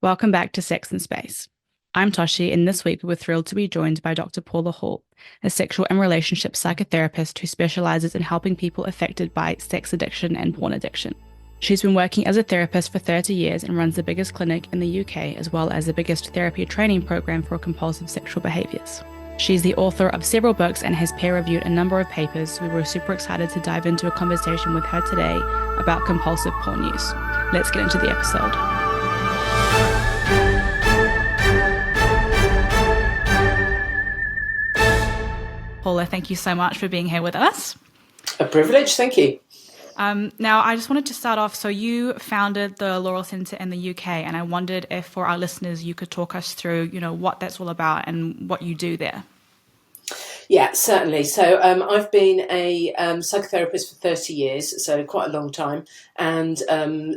Welcome back to Sex and Space. I'm Toshi, and this week we were thrilled to be joined by Dr. Paula Hall, a sexual and relationship psychotherapist who specialises in helping people affected by sex addiction and porn addiction. She's been working as a therapist for 30 years and runs the biggest clinic in the UK, as well as the biggest therapy training program for compulsive sexual behaviours. She's the author of several books and has peer-reviewed a number of papers, so we were super excited to dive into a conversation with her today about compulsive porn use. Let's get into the episode. Paula, thank you so much for being here with us. A privilege, thank you. Now, I just wanted to start off. So you founded the Laurel Centre in the UK, and I wondered if for our listeners you could talk us through, what that's all about and what you do there. Yeah, certainly. So I've been a psychotherapist for 30 years, so quite a long time, and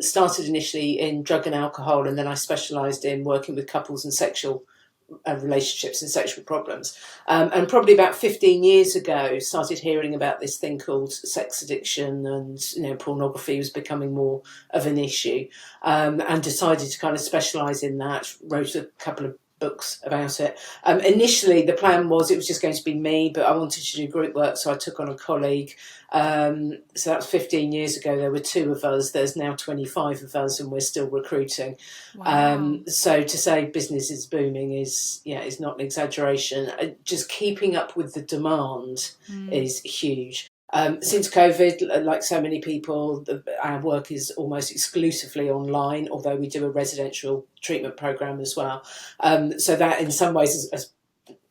started initially in drug and alcohol, and then I specialised in working with couples and sexual relationships and sexual problems. And probably about 15 years ago, started hearing about this thing called sex addiction, and pornography was becoming more of an issue, and decided to kind of specialise in that. Wrote a couple of books about it. Initially, the plan was it was just going to be me, but I wanted to do group work, so I took on a colleague. So that was 15 years ago. There were two of us. There's now 25 of us, and we're still recruiting. Wow. So to say business is booming is not an exaggeration. Just keeping up with the demand is huge. Since COVID, like so many people, our work is almost exclusively online, although we do a residential treatment program as well. So that in some ways has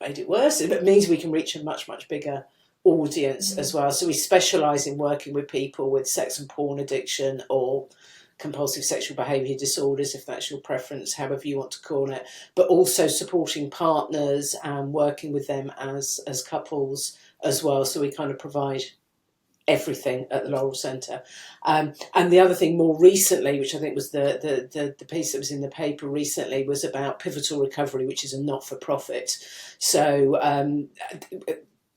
made it worse. It means we can reach a much, much bigger audience as well. So we specialise in working with people with sex and porn addiction or compulsive sexual behaviour disorders, if that's your preference, however you want to call it, but also supporting partners and working with them as couples as well. So we kind of provide everything at the Laurel Centre. And the other thing more recently, which I think was the piece that was in the paper recently, was about Pivotal Recovery, which is a not-for-profit. So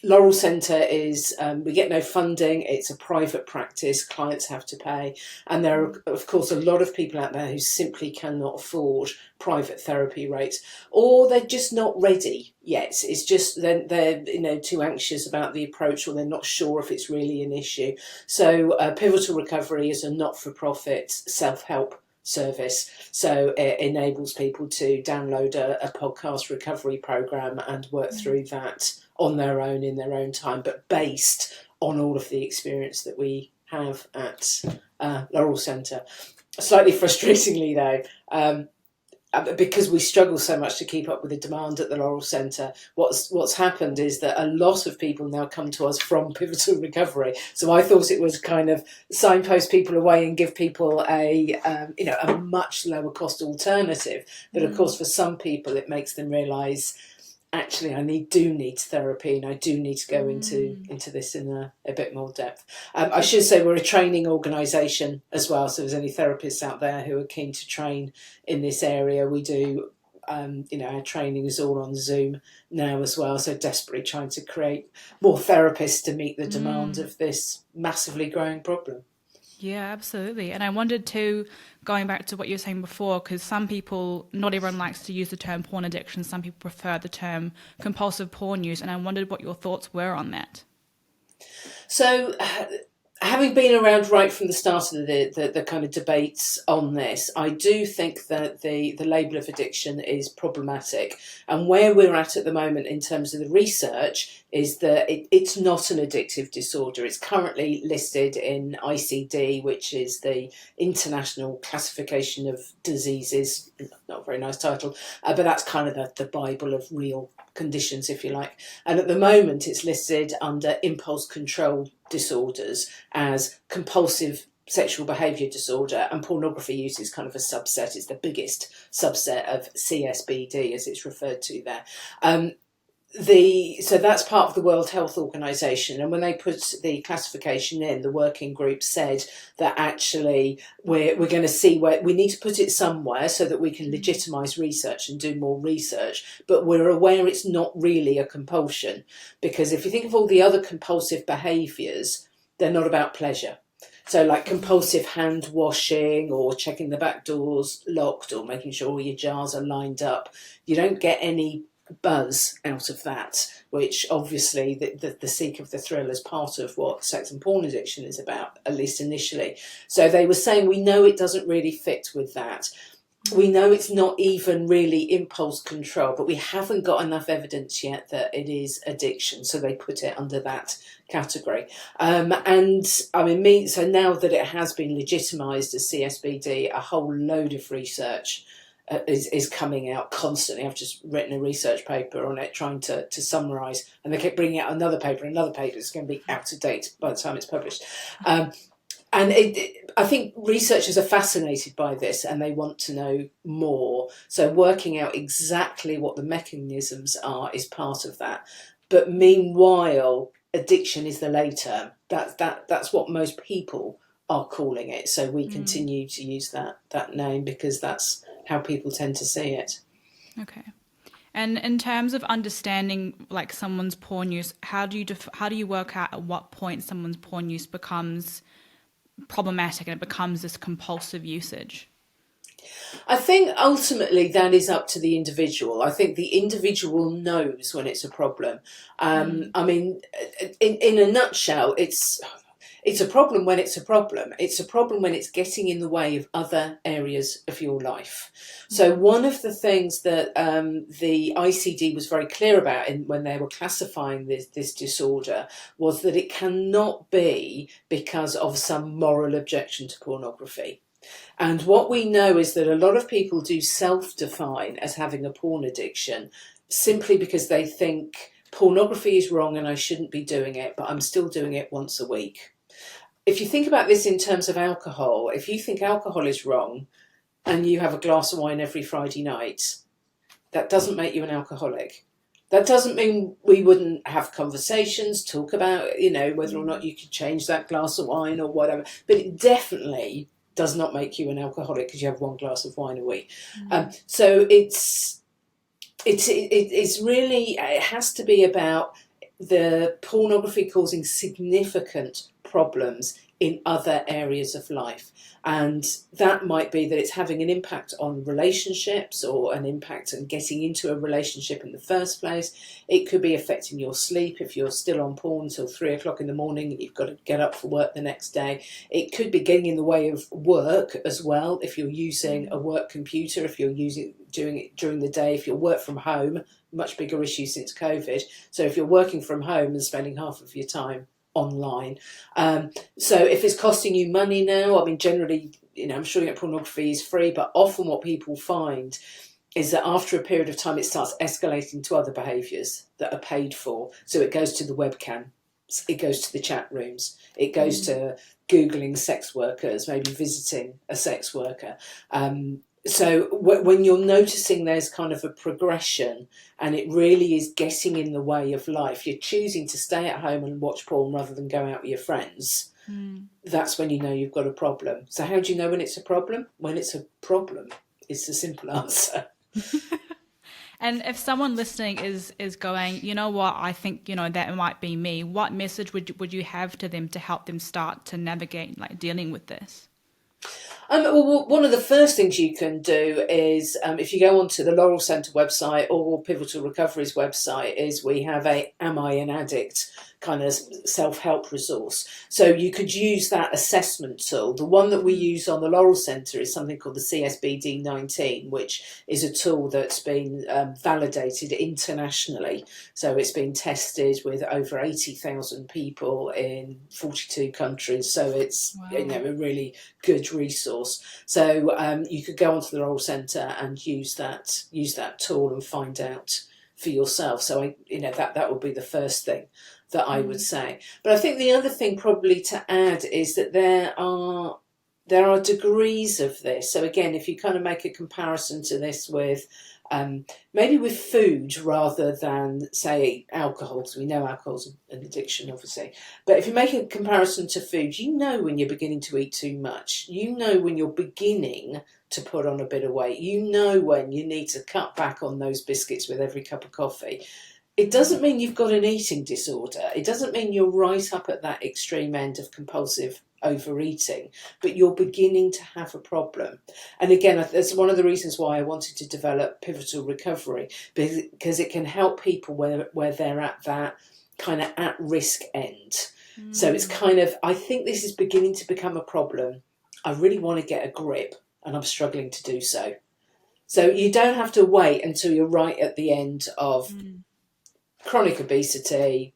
Laurel Centre is, we get no funding, it's a private practice, clients have to pay, and there are, of course, a lot of people out there who simply cannot afford private therapy rates, or they're just not ready yet. It's just they're too anxious about the approach, or they're not sure if it's really an issue. So Pivotal Recovery is a not-for-profit self-help service, so it enables people to download a podcast recovery program and work through that on their own in their own time, but based on all of the experience that we have at Laurel Centre. Slightly frustratingly though, because we struggle so much to keep up with the demand at the Laurel Centre, what's happened is that a lot of people now come to us from Pivotal Recovery. So I thought it was kind of signpost people away and give people a much lower cost alternative. But of course, for some people, it makes them realise, actually, I do need therapy, and I do need to go into this in a bit more depth. I should say we're a training organisation as well, so if there's any therapists out there who are keen to train in this area, we do. Our training is all on Zoom now as well, so desperately trying to create more therapists to meet the demand of this massively growing problem. Yeah, absolutely. And I wondered too, going back to what you were saying before, because some people, not everyone likes to use the term porn addiction. Some people prefer the term compulsive porn use. And I wondered what your thoughts were on that. So, having been around right from the start of the kind of debates on this, I do think that the label of addiction is problematic. And where we're at the moment in terms of the research is that it's not an addictive disorder. It's currently listed in ICD, which is the International Classification of Diseases. Not a very nice title, but that's kind of the Bible of real conditions, if you like. And at the moment, it's listed under impulse control disorders as compulsive sexual behaviour disorder, and pornography use is kind of a subset. It's the biggest subset of CSBD, as it's referred to there. So that's part of the World Health Organization, and when they put the classification in, the working group said that actually we're going to see where we need to put it somewhere so that we can legitimise research and do more research, but we're aware it's not really a compulsion, because if you think of all the other compulsive behaviours, they're not about pleasure. So like compulsive hand washing or checking the back doors locked or making sure all your jars are lined up, you don't get any buzz out of that, which obviously the seek of the thrill is part of what sex and porn addiction is about, at least initially. So they were saying, we know it doesn't really fit with that. We know it's not even really impulse control, but we haven't got enough evidence yet that it is addiction. So they put it under that category. And I mean, so now that it has been legitimised as CSBD, a whole load of research is coming out constantly. I've just written a research paper on it, trying to summarise, and they keep bringing out another paper. It's going to be out of date by the time it's published. And I think researchers are fascinated by this and they want to know more. So working out exactly what the mechanisms are is part of that. But meanwhile, addiction is the later. That's what most people are calling it. So we continue to use that name because that's how people tend to see it. Okay. And in terms of understanding like someone's porn use, how do you work out at what point someone's porn use becomes problematic and it becomes this compulsive usage? I think ultimately that is up to the individual. I think the individual knows when it's a problem. I mean, in a nutshell, it's a problem when it's a problem. It's a problem when it's getting in the way of other areas of your life. So one of the things that the ICD was very clear about when they were classifying this disorder was that it cannot be because of some moral objection to pornography. And what we know is that a lot of people do self-define as having a porn addiction simply because they think pornography is wrong and I shouldn't be doing it, but I'm still doing it once a week. If you think about this in terms of alcohol, if you think alcohol is wrong and you have a glass of wine every Friday night, that doesn't make you an alcoholic. That doesn't mean we wouldn't have conversations, talk about, whether or not you could change that glass of wine or whatever. But it definitely does not make you an alcoholic because you have one glass of wine a week. So it's really, it has to be about the pornography causing significant problems in other areas of life. And that might be that it's having an impact on relationships or an impact on getting into a relationship in the first place. It could be affecting your sleep if you're still on porn till 3 o'clock in the morning and you've got to get up for work the next day. It could be getting in the way of work as well if you're using a work computer, if you're doing it during the day, if you work from home, much bigger issue since COVID. So if you're working from home and spending half of your time online. So if it's costing you money now, I mean, generally, I'm sure pornography is free, but often what people find is that after a period of time, it starts escalating to other behaviours that are paid for. So it goes to the webcam, it goes to the chat rooms, it goes to Googling sex workers, maybe visiting a sex worker. So when you're noticing there's kind of a progression and it really is getting in the way of life, you're choosing to stay at home and watch porn rather than go out with your friends, that's when you know you've got a problem. So how do you know when it's a problem? When it's a problem, it's the simple answer. And if someone listening is going, you know what, I think, that might be me, what message would you have to them to help them start to navigate like dealing with this? Well, one of the first things you can do is, if you go onto the Laurel Centre website or Pivotal Recovery's website, is we have a Am I an Addict kind of self-help resource. So you could use that assessment tool. The one that we use on the Laurel Centre is something called the CSBD-19, which is a tool that's been validated internationally. So it's been tested with over 80,000 people in 42 countries. So it's a really good resource. So you could go onto the Laurel Centre and use that tool and find out for yourself. So that would be the first thing that I would say. But I think the other thing probably to add is that there are degrees of this. So again, if you kind of make a comparison to this with maybe with food rather than, say, alcohol, because we know alcohol's an addiction, obviously. But if you make a comparison to food, you know when you're beginning to eat too much. You know when you're beginning to put on a bit of weight. You know when you need to cut back on those biscuits with every cup of coffee. It doesn't mean you've got an eating disorder. It doesn't mean you're right up at that extreme end of compulsive overeating, but you're beginning to have a problem. And again, that's one of the reasons why I wanted to develop Pivotal Recovery, because it can help people where they're at that kind of at-risk end. So it's kind of, I think this is beginning to become a problem. I really want to get a grip, and I'm struggling to do so. So you don't have to wait until you're right at the end of chronic obesity,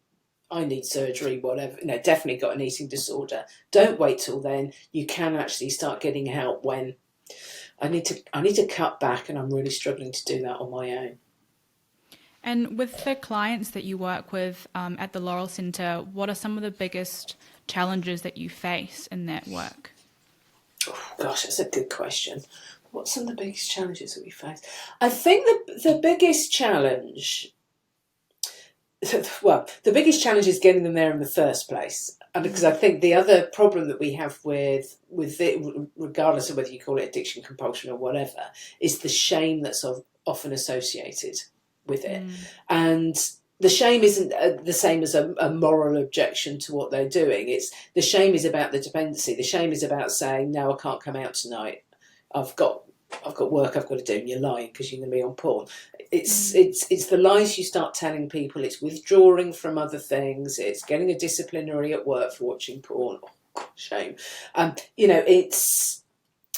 I need surgery, whatever, definitely got an eating disorder. Don't wait till then. You can actually start getting help when I need to cut back, and I'm really struggling to do that on my own. And with the clients that you work with at the Laurel Centre, what are some of the biggest challenges that you face in that work? Oh, gosh, that's a good question. What's some of the biggest challenges that we face? I think the biggest challenge, well, the biggest challenge is getting them there in the first place. And because I think the other problem that we have with it, regardless of whether you call it addiction, compulsion, or whatever, is the shame that's often associated with it. And the shame isn't the same as a moral objection to what they're doing. It's the shame is about the dependency. The shame is about saying, no, I can't come out tonight. I've got work I've got to do, and you're lying because you're going to be on porn. It's the lies you start telling people. It's withdrawing from other things. It's getting a disciplinary at work for watching porn. Oh, shame. It's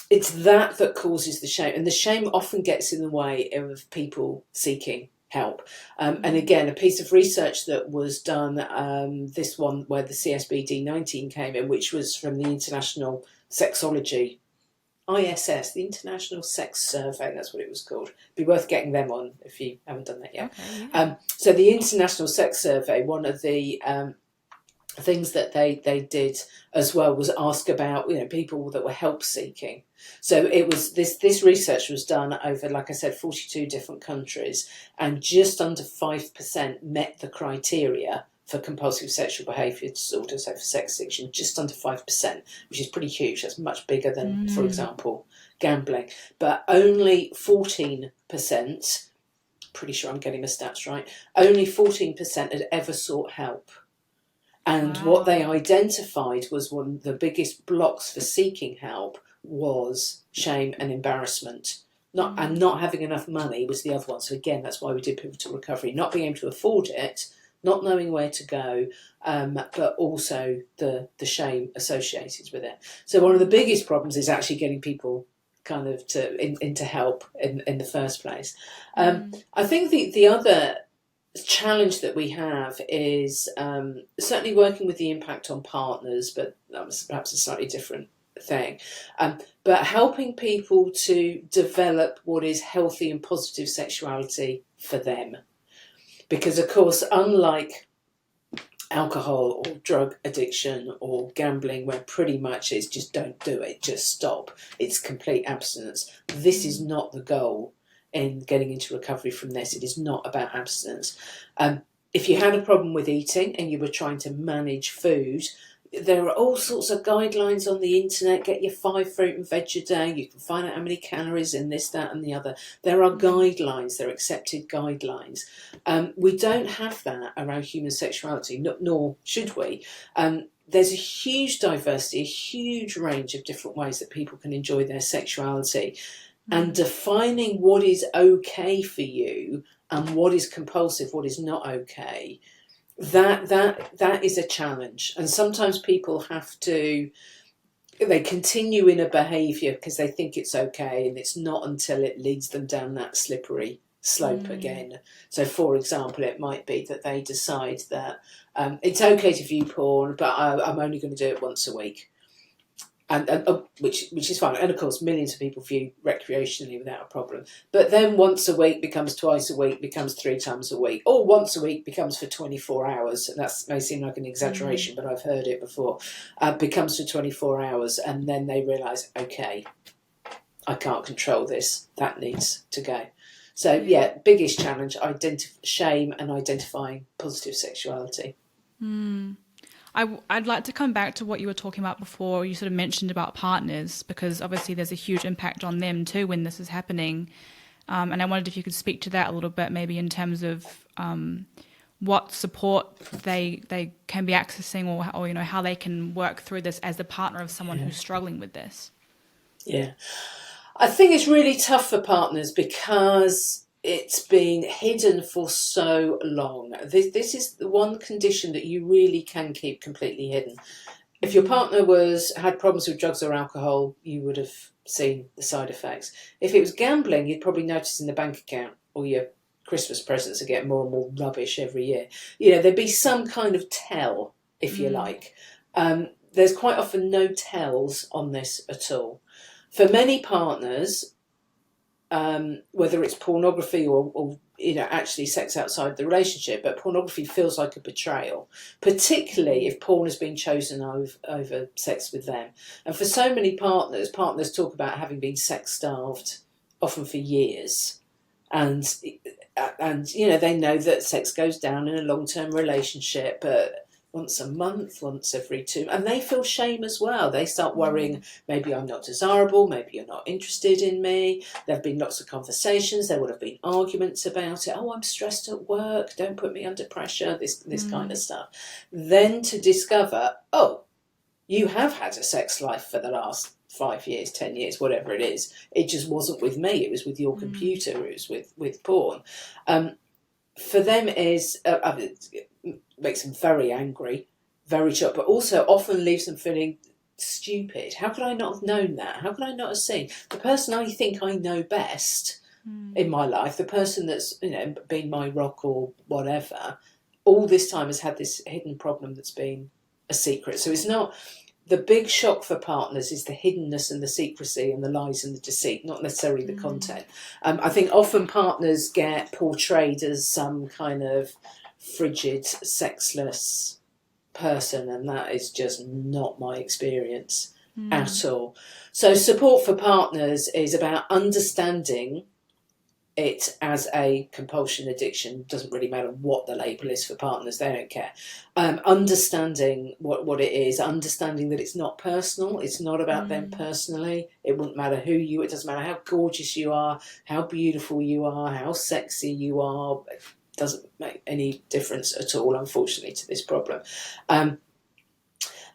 that causes the shame, and the shame often gets in the way of people seeking help. And again, a piece of research that was done, this one where the CSBD-19 came in, which was from the International Sexology, ISS, the International Sex Survey, that's what it was called. Be worth getting them on if you haven't done that yet. Okay. So the International Sex Survey, one of the things that they did as well was ask about people that were help seeking. So it was this research was done over, like I said, 42 different countries, and just under 5% met the criteria for compulsive sexual behaviour disorder, so for sex addiction, just under 5%, which is pretty huge. That's much bigger than, for example, gambling. But only 14%, pretty sure I'm getting the stats right, only 14% had ever sought help. And what they identified was one of the biggest blocks for seeking help was shame and embarrassment. And not having enough money was the other one. So again, that's why we did Pivotal Recovery. Not being able to afford it, not knowing where to go, but also the shame associated with it. So one of the biggest problems is actually getting people kind of into help in the first place. I think the other challenge that we have is certainly working with the impact on partners, but that was perhaps a slightly different thing. But helping people to develop what is healthy and positive sexuality for them. Because, of course, unlike alcohol or drug addiction or gambling, where pretty much it's just don't do it, just stop, it's complete abstinence, this is not the goal in getting into recovery from this. It is not about abstinence. If you had a problem with eating and you were trying to manage food, there are all sorts of guidelines on the internet. Get your 5 fruit and veg a day. You can find out how many calories in this, that and the other. There are guidelines. There are accepted guidelines. We don't have that around human sexuality, nor should we. There's a huge diversity, a huge range of different ways that people can enjoy their sexuality. And defining what is okay for you and what is compulsive, what is not okay, that is a challenge. And sometimes people they continue in a behaviour because they think it's okay, and it's not until it leads them down that slippery slope again. So, for example, it might be that they decide that it's okay to view porn, but I'm only going to do it once a week. And which is fine. And of course, millions of people view recreationally without a problem. But then once a week becomes twice a week, becomes 3 times a week, or once a week becomes for 24 hours. And that may seem like an exaggeration, but I've heard it before. Becomes for 24 hours, and then they realise, okay, I can't control this. That needs to go. So yeah, biggest challenge: shame and identifying positive sexuality. I'd like to come back to what you were talking about before. You sort of mentioned about partners, because obviously there's a huge impact on them too when this is happening. And I wondered if you could speak to that a little bit, maybe in terms of what support they can be accessing, or you know, how they can work through this as the partner of someone who's struggling with this. Yeah. I think it's really tough for partners because it's been hidden for so long. This is the one condition that you really can keep completely hidden. If your partner had problems with drugs or alcohol, you would have seen the side effects. If it was gambling, you'd probably notice in the bank account, or your Christmas presents are getting more and more rubbish every year. You know, there'd be some kind of tell, if you like. There's quite often no tells on this at all. For many partners, whether it's pornography or you know, actually sex outside the relationship, but pornography feels like a betrayal, particularly if porn has been chosen over sex with them. And for so many partners talk about having been sex starved, often for years, and you know, they know that sex goes down in a long-term relationship, but once a month, once every 2, and they feel shame as well. They start worrying, maybe I'm not desirable, maybe you're not interested in me. There have been lots of conversations, there would have been arguments about it. Oh, I'm stressed at work, don't put me under pressure, this kind of stuff. Then to discover, oh, you have had a sex life for the last 5 years, 10 years, whatever it is. It just wasn't with me, it was with your computer, it was with porn. For them it makes them very angry, very shocked, but also often leaves them feeling stupid. How could I not have known that? How could I not have seen? The person I think I know best in my life, the person that's, you know, been my rock or whatever, all this time has had this hidden problem that's been a secret. So it's not... The big shock for partners is the hiddenness and the secrecy and the lies and the deceit, not necessarily the content. I think often partners get portrayed as some kind of frigid, sexless person, and that is just not my experience at all. So support for partners is about understanding it as a compulsion addiction. Doesn't really matter what the label is for partners, they don't care. Understanding what it is, understanding that it's not personal, it's not about them personally. It wouldn't matter who you, it doesn't matter how gorgeous you are, how beautiful you are, how sexy you are. It doesn't make any difference at all, unfortunately, to this problem. And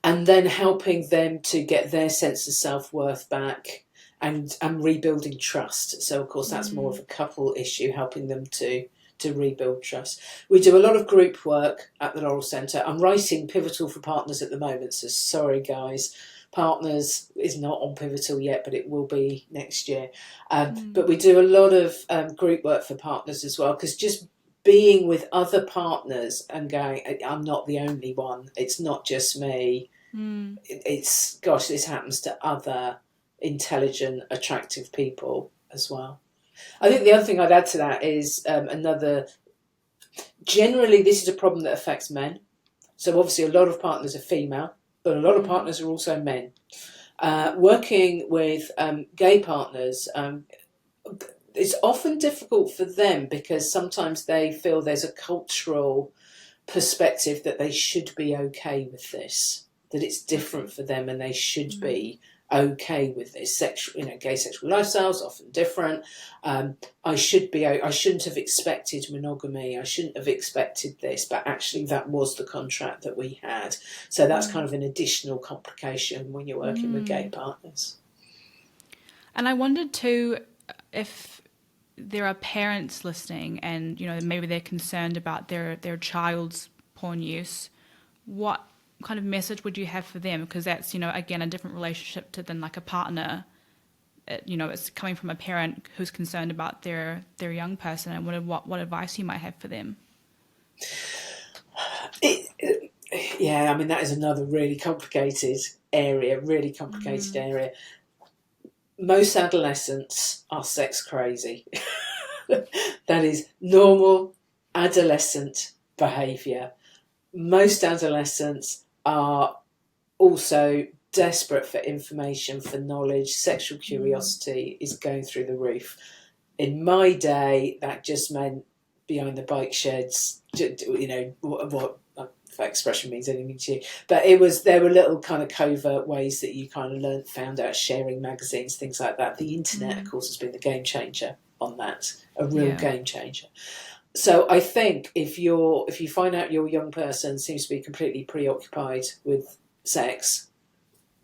then helping them to get their sense of self-worth back, and rebuilding trust. So, of course, that's more of a couple issue, helping them to rebuild trust. We do a lot of group work at the Laurel Centre. I'm writing Pivotal for Partners at the moment, so sorry, guys. Partners is not on Pivotal yet, but it will be next year. But we do a lot of group work for partners as well, because just being with other partners and going, I'm not the only one, it's not just me. It's, gosh, this happens to other intelligent, attractive people as well. I think the other thing I'd add to that is generally this is a problem that affects men. So obviously a lot of partners are female, but a lot of partners are also men. Working with gay partners, it's often difficult for them because sometimes they feel there's a cultural perspective that they should be okay with this, that it's different for them and they should be okay with this. Gay sexual lifestyles often different. I shouldn't have expected monogamy. I shouldn't have expected this, but actually that was the contract that we had. So that's kind of an additional complication when you're working with gay partners. And I wondered too, if there are parents listening and, you know, maybe they're concerned about their child's porn use, what kind of message would you have for them? Because that's, you know, again, a different relationship than like a partner. You know, it's coming from a parent who's concerned about their young person, and what advice you might have for them. Yeah, I mean, that is another really complicated area. Most adolescents are sex crazy. That is normal adolescent behaviour. Most adolescents are also desperate for information, for knowledge. Sexual curiosity is going through the roof. In my day, that just meant behind the bike sheds, you know, what if that expression means anything to you. But there were little kind of covert ways that you kind of found out, sharing magazines, things like that. The internet, of course, has been the game changer on that, a real game changer. So I think if you find out your young person seems to be completely preoccupied with sex,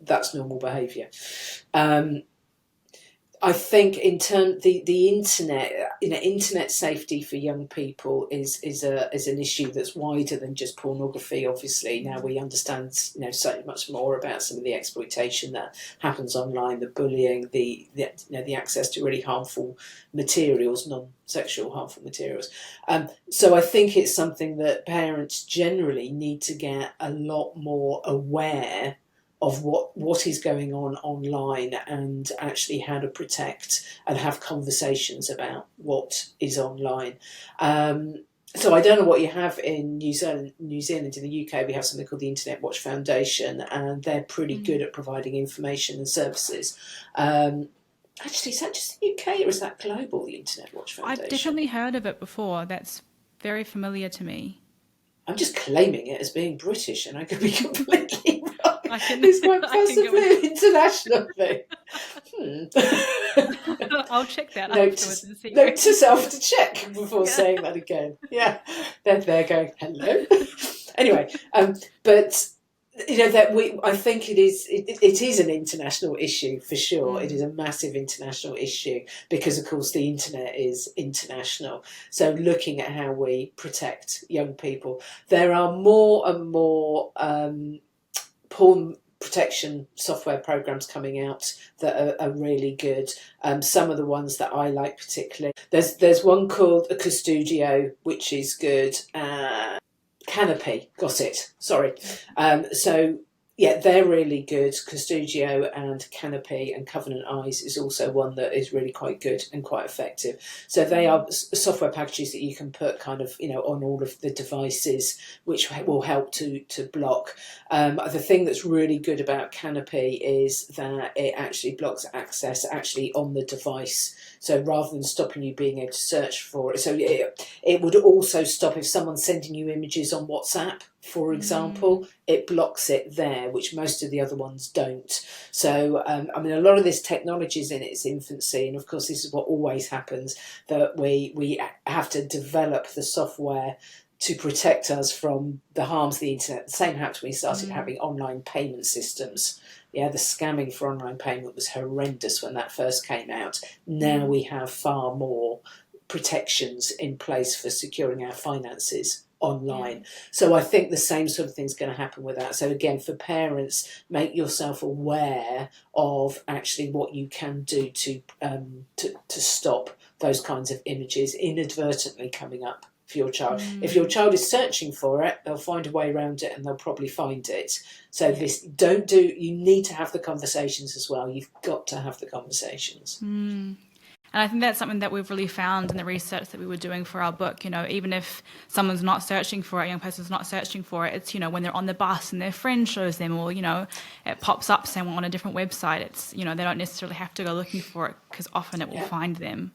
that's normal behaviour. I think in the internet, internet safety for young people is an issue that's wider than just pornography. Obviously, now we understand so much more about some of the exploitation that happens online, the bullying, the access to really harmful materials, non-sexual harmful materials. So I think it's something that parents generally need to get a lot more aware of what is going on online, and actually how to protect and have conversations about what is online. So I don't know what you have in New Zealand. In the UK, we have something called the Internet Watch Foundation, and they're pretty good at providing information and services. Actually, is that just the UK or is that global, the Internet Watch Foundation? I've definitely heard of it before. That's very familiar to me. I'm just claiming it as being British, and I could be completely wrong. It's quite possibly an international thing. I'll check that. Note to self to check before saying that again. Yeah, they're going hello. Anyway, but I think it is an international issue for sure. It is a massive international issue because, of course, the internet is international. So looking at how we protect young people, there are more and more porn protection software programs coming out that are really good. Some of the ones that I like particularly, there's one called a Custodio, which is good. Canopy, got it. Sorry. So yeah, they're really good. Custodio and Canopy, and Covenant Eyes is also one that is really quite good and quite effective. So they are software packages that you can put kind of on all of the devices, which will help to block. The thing that's really good about Canopy is that it actually blocks access actually on the device. So rather than stopping you being able to search for it, so it would also stop if someone's sending you images on WhatsApp, for example, it blocks it there, which most of the other ones don't. So, a lot of this technology is in its infancy, and of course this is what always happens, that we have to develop the software to protect us from the harms of the internet. The same happened when we started having online payment systems. Yeah, the scamming for online payment was horrendous when that first came out. Now we have far more protections in place for securing our finances online. So I think the same sort of thing's going to happen with that. So again, for parents, make yourself aware of actually what you can do to stop those kinds of images inadvertently coming up for your child. If your child is searching for it, they'll find a way around it and they'll probably find it. So you need to have the conversations as well. You've got to have the conversations. And I think that's something that we've really found in the research that we were doing for our book. Even if someone's not searching for it, a young person's not searching for it, it's, when they're on the bus and their friend shows them, or, it pops up somewhere on a different website. It's, they don't necessarily have to go looking for it because often it will find them.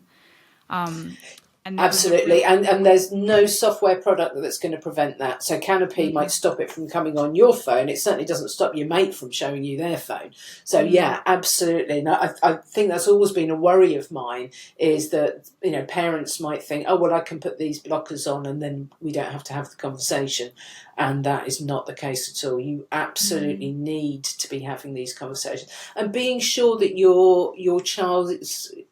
Absolutely, and there's no software product that's going to prevent that. So Canopy might stop it from coming on your phone. It certainly doesn't stop your mate from showing you their phone. So yeah, absolutely. And I think that's always been a worry of mine, is that parents might think, oh well, I can put these blockers on and then we don't have to have the conversation, and that is not the case at all. You absolutely need to be having these conversations and being sure that your child,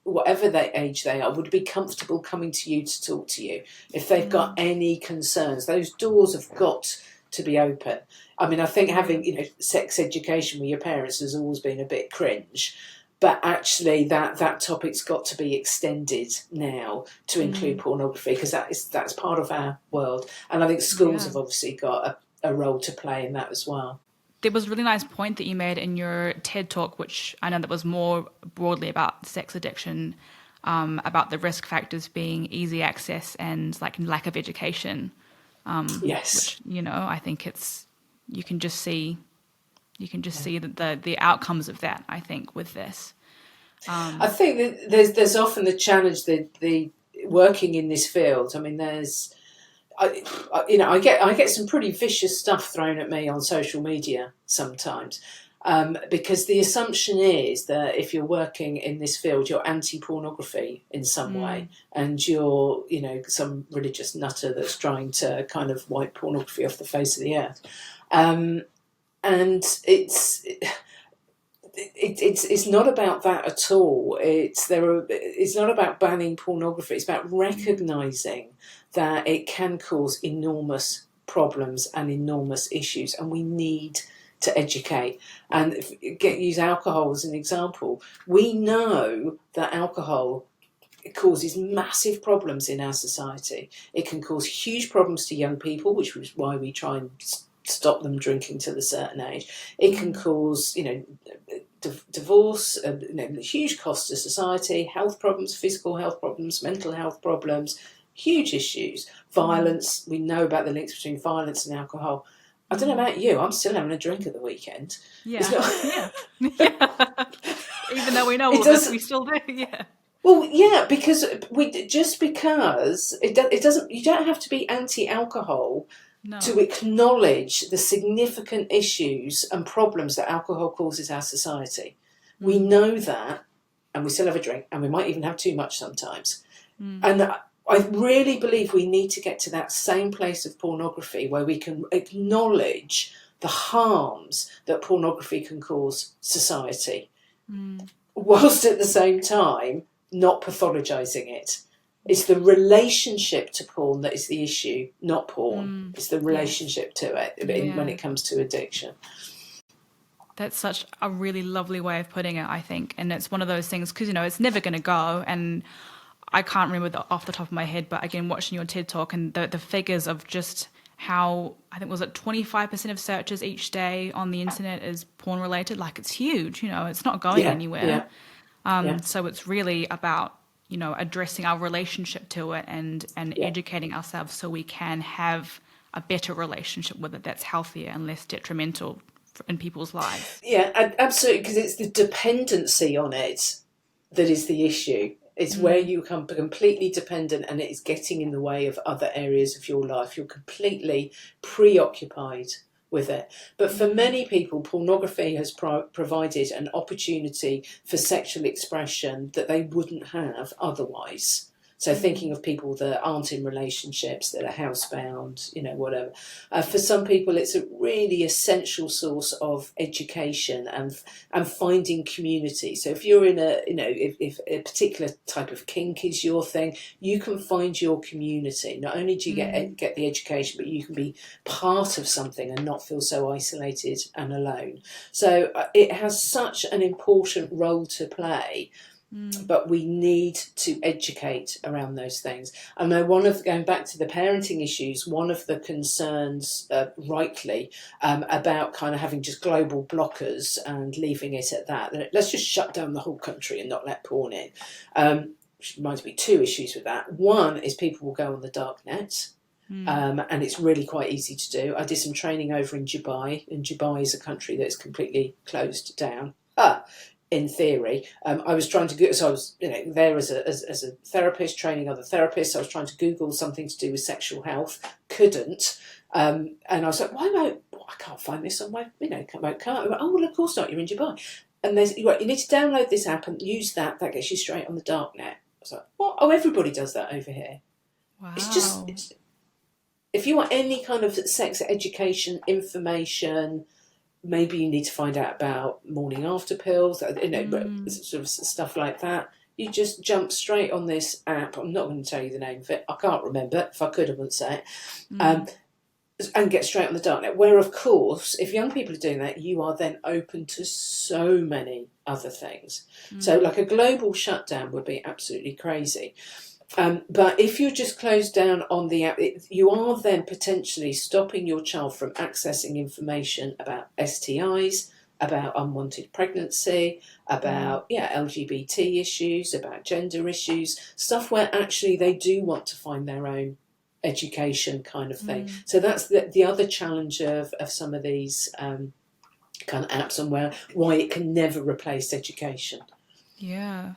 whatever their age they are, would be comfortable coming to you to talk to you. If they've got any concerns, those doors have got to be open. I think having sex education with your parents has always been a bit cringe, but actually that topic's got to be extended now to include pornography, because that's part of our world, and I think schools have obviously got a role to play in that as well. There was a really nice point that you made in your TED talk, which I know that was more broadly about sex addiction, about the risk factors being easy access and lack of education. Yes. Which, I think you can just see the outcomes of that, I think, with this. I think that there's often the challenge, the working in this field. I get some pretty vicious stuff thrown at me on social media sometimes. Because the assumption is that if you're working in this field, you're anti-pornography in some way, and you're, some religious nutter that's trying to kind of wipe pornography off the face of the earth. And it's not about that at all. It's not about banning pornography. It's about recognising that it can cause enormous problems and enormous issues, and we need to educate. And use alcohol as an example. We know that alcohol causes massive problems in our society. It can cause huge problems to young people, which is why we try and stop them drinking till a certain age. It can cause, divorce, huge cost to society, health problems, physical health problems, mental health problems, huge issues. Violence, we know about the links between violence and alcohol. I don't know about you, I'm still having a drink at the weekend. Yeah. Yeah. Even though we know all this, we still do, yeah. Well, yeah, because it doesn't, you don't have to be anti-alcohol to acknowledge the significant issues and problems that alcohol causes our society. We know that, and we still have a drink, and we might even have too much sometimes. And I really believe we need to get to that same place of pornography where we can acknowledge the harms that pornography can cause society, whilst at the same time not pathologising it. It's the relationship to porn that is the issue, not porn. It's the relationship to it when it comes to addiction. That's such a really lovely way of putting it, I think. And it's one of those things, because, it's never going to go. And I can't remember off the top of my head, but again, watching your TED Talk and the figures of just how, I think, was it 25% of searches each day on the internet is porn related? Like, it's huge, it's not going anywhere. So it's really about, addressing our relationship to it and educating ourselves so we can have a better relationship with it that's healthier and less detrimental in people's lives. Yeah, absolutely, because it's the dependency on it that is the issue. It's where you become completely dependent and it is getting in the way of other areas of your life. You're completely preoccupied with it. But for many people, pornography has provided an opportunity for sexual expression that they wouldn't have otherwise. So thinking of people that aren't in relationships, that are housebound, whatever. For some people, it's a really essential source of education and finding community. So if you're in if a particular type of kink is your thing, you can find your community. Not only do you get the education, but you can be part of something and not feel so isolated and alone. So it has such an important role to play. But we need to educate around those things. I know going back to the parenting issues, one of the concerns, rightly, about kind of having just global blockers and leaving it at that. Let's just shut down the whole country and not let porn in. Which reminds me, two issues with that. One is people will go on the dark net. And it's really quite easy to do. I did some training over in Dubai, and Dubai is a country that's completely closed down. In theory, I was trying to so I was there as a therapist training other therapists. I was trying to Google something to do with sexual health, couldn't, and I was like, I can't find this on my can't. Oh well, of course not. You're in Dubai, and there's you need to download this app and use that. That gets you straight on the dark net. I was like, what? Oh, everybody does that over here. Wow. If you want any kind of sex education information. Maybe you need to find out about morning after pills, sort of stuff like that. You just jump straight on this app. I'm not going to tell you the name of it. I can't remember. If I could, I wouldn't say it. And get straight on the darknet. Where, of course, if young people are doing that, you are then open to so many other things. So like a global shutdown would be absolutely crazy. But if you just close down on the app, you are then potentially stopping your child from accessing information about STIs, about unwanted pregnancy, about LGBT issues, about gender issues, stuff where actually they do want to find their own education kind of thing. So that's the other challenge of some of these kind of apps and why it can never replace education. Yeah.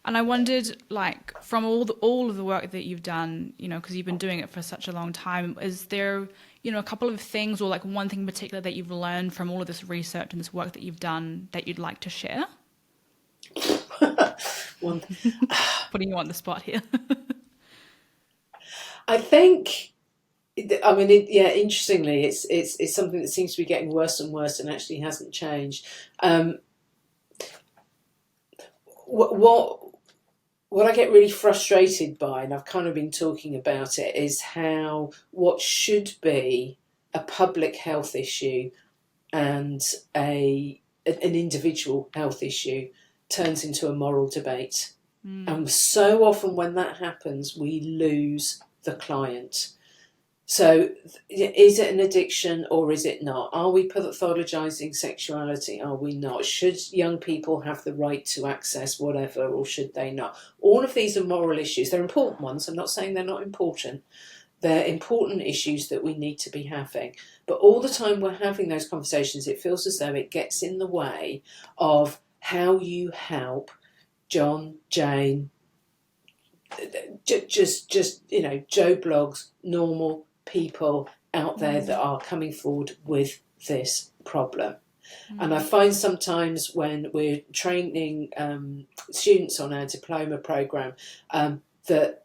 And I wondered, like, from all of the work that you've done, because you've been doing it for such a long time, is there, a couple of things or like one thing in particular that you've learned from all of this research and this work that you've done that you'd like to share? One, Putting you on the spot here. I think. Interestingly, it's something that seems to be getting worse and worse, and actually hasn't changed. What I get really frustrated by, and I've kind of been talking about it, is how what should be a public health issue and an individual health issue turns into a moral debate. And so often when that happens, we lose the client. So is it an addiction or is it not? Are we pathologizing sexuality? Are we not? Should young people have the right to access whatever, or should they not? All of these are moral issues. They're important ones. I'm not saying they're not important. They're important issues that we need to be having. But all the time we're having those conversations, it feels as though it gets in the way of how you help John, Jane, just Joe Blogs, normal people out there that are coming forward with this problem. And I find sometimes when we're training students on our diploma programme that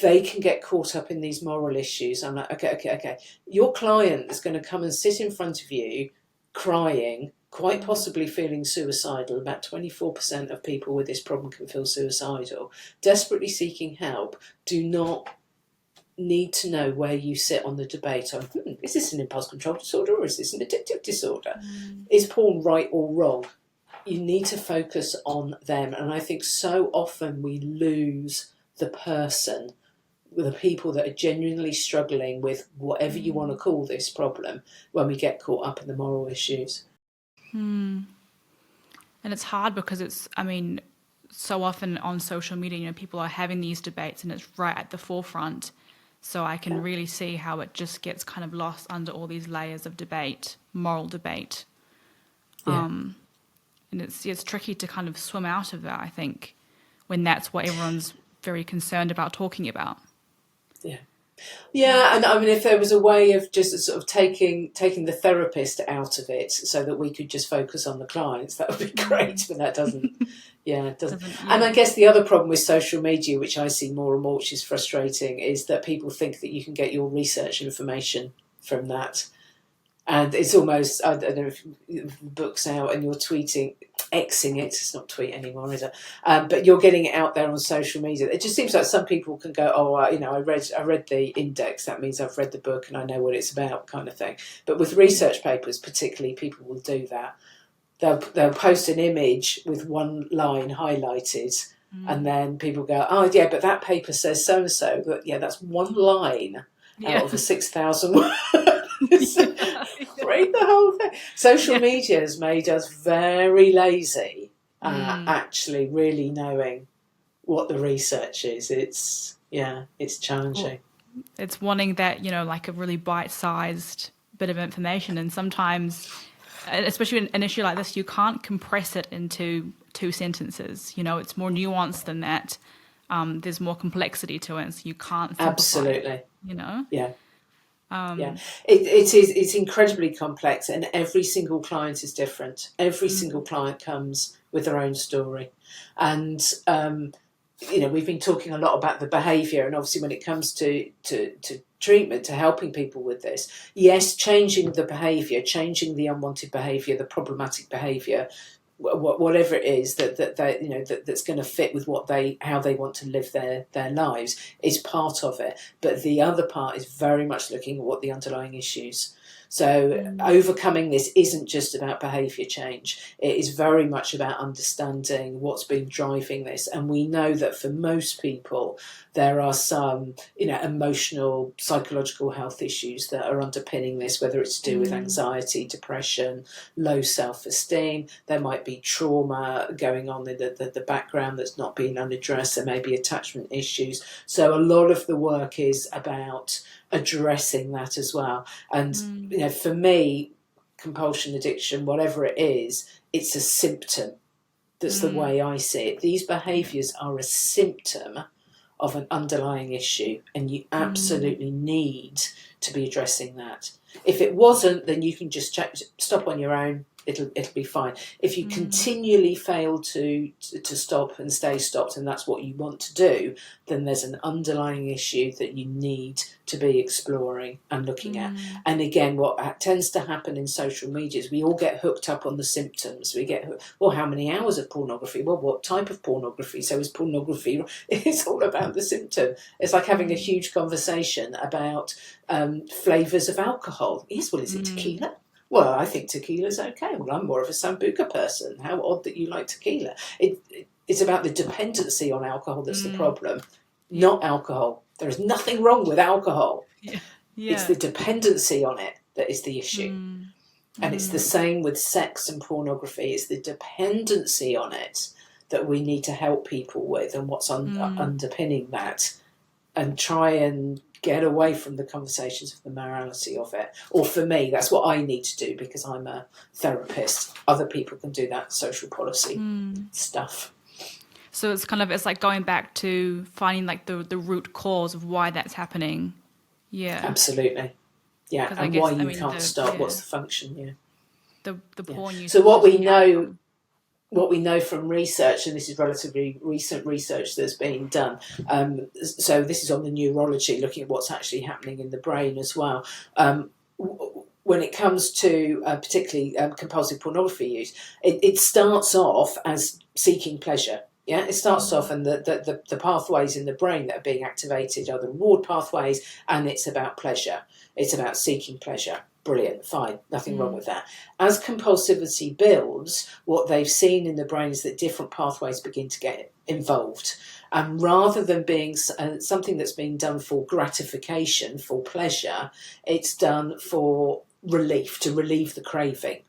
they can get caught up in these moral issues. I'm like, okay. Your client is going to come and sit in front of you crying, quite possibly feeling suicidal. About 24% of people with this problem can feel suicidal, desperately seeking help, do not need to know where you sit on the debate on, is this an impulse control disorder or is this an addictive disorder? Is porn right or wrong? You need to focus on them. And I think so often we lose the person, the people that are genuinely struggling with whatever you want to call this problem, when we get caught up in the moral issues. And it's hard because so often on social media, people are having these debates and it's right at the forefront. So I can really see how it just gets kind of lost under all these layers of debate, moral debate. Yeah. And it's tricky to kind of swim out of that, I think, when that's what everyone's very concerned about talking about. Yeah, and I mean, if there was a way of just sort of taking the therapist out of it so that we could just focus on the clients, that would be great, but that doesn't. Yeah, it doesn't. And I guess the other problem with social media, which I see more and more, which is frustrating, is that people think that you can get your research information from that. And it's almost, I don't know if the book's out and you're tweeting, Xing it, it's not tweet anymore, is it? But you're getting it out there on social media. It just seems like some people can go, I read the index, that means I've read the book and I know what it's about, kind of thing. But with research papers particularly, people will do that. They'll post an image with one line highlighted, and then people go, oh yeah, but that paper says so-and-so. But yeah, that's one line out of a 6,000 words. Read the whole thing. Social media has made us very lazy at actually really knowing what the research is. It's challenging. Well, it's wanting that, like a really bite-sized bit of information, and sometimes, especially in an issue like this, you can't compress it into 2 sentences. It's more nuanced than that. There's more complexity to it, so you can't simplify Absolutely. it, Yeah. It's incredibly complex, and every single client is different. Every single client comes with their own story, and we've been talking a lot about the behaviour, and obviously when it comes to treatment, to helping people with this, yes, changing the behaviour, changing the unwanted behaviour, the problematic behaviour, whatever it is that's going to fit with how they want to live their lives, is part of it. But the other part is very much looking at what the underlying issues. So overcoming this isn't just about behaviour change. It is very much about understanding what's been driving this. And we know that for most people, there are some, emotional, psychological health issues that are underpinning this, whether it's to do with anxiety, depression, low self-esteem. There might be trauma going on in the background that's not being unaddressed. There may be attachment issues. So a lot of the work is about addressing that as well. And for me, compulsion, addiction, whatever it is, it's a symptom. That's the way I see it. These behaviours are a symptom of an underlying issue, and you absolutely need to be addressing that. If it wasn't, then you can just stop on your own. It'll be fine. If you continually fail to stop and stay stopped, and that's what you want to do, then there's an underlying issue that you need to be exploring and looking at. And again, what tends to happen in social media is we all get hooked up on the symptoms. We get, well, how many hours of pornography? Well, what type of pornography? So is pornography, it's all about the symptom. It's like having a huge conversation about flavours of alcohol. Yes, well, is it tequila? Well, I think tequila's okay. Well, I'm more of a Sambuca person. How odd that you like tequila. It's about the dependency on alcohol that's the problem, not alcohol. There is nothing wrong with alcohol. Yeah. It's the dependency on it that is the issue. And it's the same with sex and pornography. It's the dependency on it that we need to help people with, and what's underpinning that, and try and get away from the conversations of the morality of it. Or for me, that's what I need to do, because I'm a therapist. Other people can do that social policy stuff. So it's like going back to finding like the root cause of why that's happening. Yeah. Absolutely. Yeah. And why you can't stop. What's the function? Yeah. The porn use. So what we know from research, and this is relatively recent research that's being done, so this is on the neurology, looking at what's actually happening in the brain as well. When it comes to particularly compulsive pornography use, it starts off as seeking pleasure. Yeah, it starts off, and the pathways in the brain that are being activated are the reward pathways, and it's about pleasure. It's about seeking pleasure. Brilliant, fine, nothing wrong with that. As compulsivity builds, what they've seen in the brain is that different pathways begin to get involved. And rather than being something that's being done for gratification, for pleasure, it's done for relief, to relieve the craving.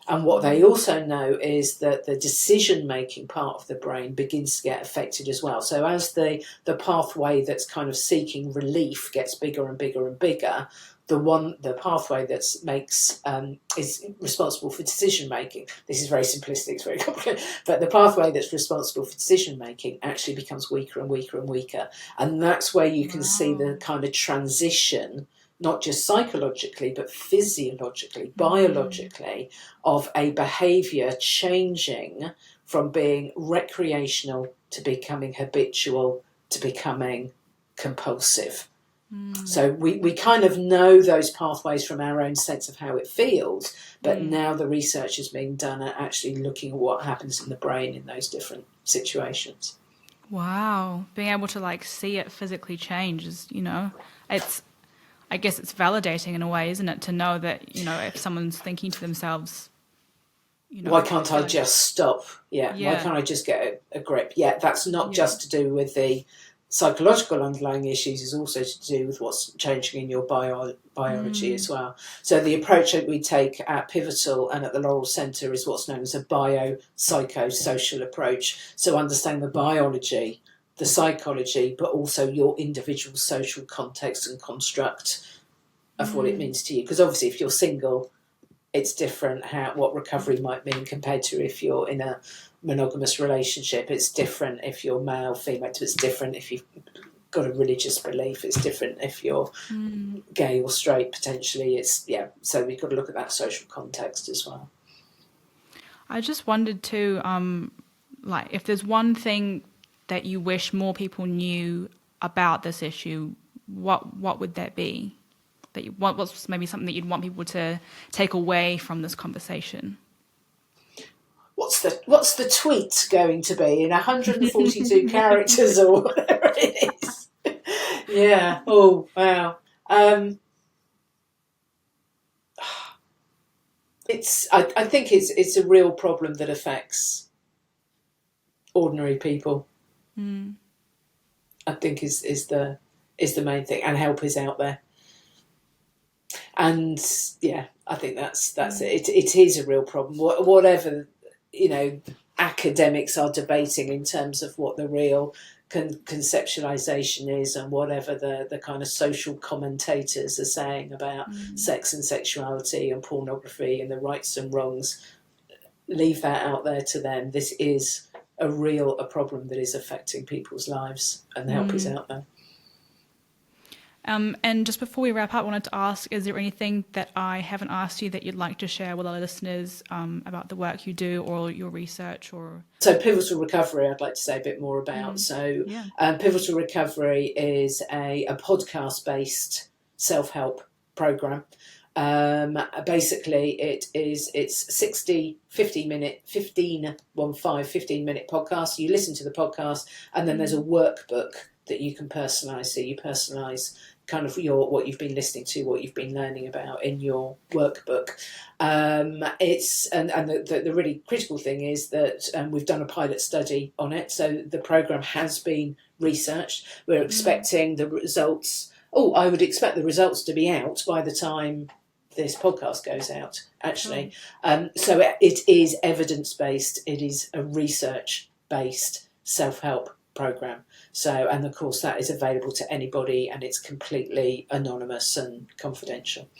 And what they also know is that the decision-making part of the brain begins to get affected as well. So as the pathway that's kind of seeking relief gets bigger and bigger and bigger, the pathway that is responsible for decision making. This is very simplistic, it's very complicated, but the pathway that's responsible for decision making actually becomes weaker and weaker and weaker, and that's where you can see the kind of transition, not just psychologically but physiologically, biologically, of a behaviour changing from being recreational to becoming habitual to becoming compulsive. So we kind of know those pathways from our own sense of how it feels, but now the research is being done at actually looking at what happens in the brain in those different situations. Wow. Being able to like see it physically change is, I guess it's validating in a way, isn't it? To know that, if someone's thinking to themselves, why can't I just stop? Yeah. Why can't I just get a grip? Yeah, that's not just to do with the psychological underlying issues, is also to do with what's changing in your biology as well. So the approach that we take at Pivotal and at the Laurel Centre is what's known as a biopsychosocial approach. So understand the biology, the psychology, but also your individual social context and construct of what it means to you. Because obviously if you're single, it's different what recovery might mean compared to if you're in a monogamous relationship. It's different if you're male, female. It's different if you've got a religious belief. It's different if you're gay or straight, potentially. So we've got to look at that social context as well. I just wondered too, like if there's one thing that you wish more people knew about this issue, what would that be? What's maybe something that you'd want people to take away from this conversation? What's the tweet going to be in 142 characters or whatever it is? Yeah. Oh wow. I think it's a real problem that affects ordinary people. I think is the main thing, and help is out there. And I think that's it. It is a real problem. Whatever academics are debating in terms of what the real conceptualization is, and whatever the kind of social commentators are saying about sex and sexuality and pornography and the rights and wrongs, leave that out there to them. This is a problem that is affecting people's lives, and the help is out there. And just before we wrap up, I wanted to ask, is there anything that I haven't asked you that you'd like to share with our listeners about the work you do or your research? So Pivotal Recovery, I'd like to say a bit more about. Pivotal Recovery is a podcast-based self-help program. Basically, it's 15-minute podcast. You listen to the podcast, and then there's a workbook that you can personalise. So you personalise kind of what you've been listening to, what you've been learning about in your workbook. The really critical thing is that we've done a pilot study on it. So the program has been researched. We're expecting the results. I would expect the results to be out by the time this podcast goes out, actually. So it is evidence-based. It is a research-based self-help program. So, and of course that is available to anybody, and it's completely anonymous and confidential.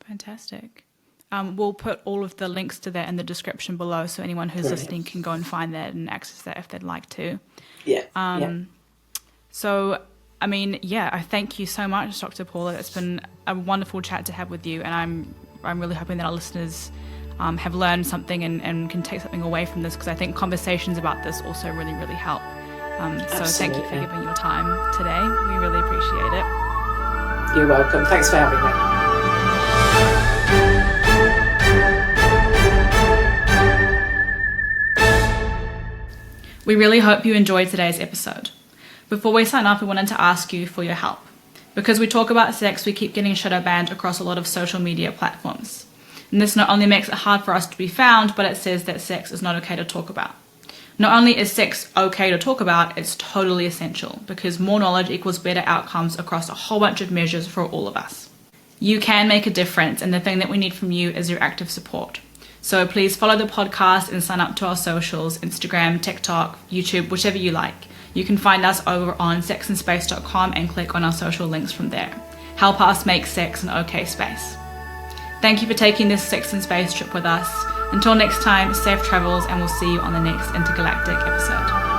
Fantastic. We'll put all of the links to that in the description below, so anyone who's listening can go and find that and access that if they'd like to. So, I mean, I thank you so much, Dr. Paula. It's been a wonderful chat to have with you, and I'm really hoping that our listeners have learned something and can take something away from this, because I think conversations about this also really, really help. So thank you for giving your time today. We really appreciate it. You're welcome. Thanks for having me. We really hope you enjoyed today's episode. Before we sign off, we wanted to ask you for your help. Because we talk about sex, we keep getting shadow banned across a lot of social media platforms. And this not only makes it hard for us to be found, but it says that sex is not okay to talk about. Not only is sex okay to talk about, it's totally essential, because more knowledge equals better outcomes across a whole bunch of measures for all of us. You can make a difference, and the thing that we need from you is your active support. So please follow the podcast and sign up to our socials, Instagram, TikTok, YouTube, whichever you like. You can find us over on sexandspace.com and click on our social links from there. Help us make sex an okay space. Thank you for taking this Sex and Space trip with us. Until next time, safe travels, and we'll see you on the next intergalactic episode.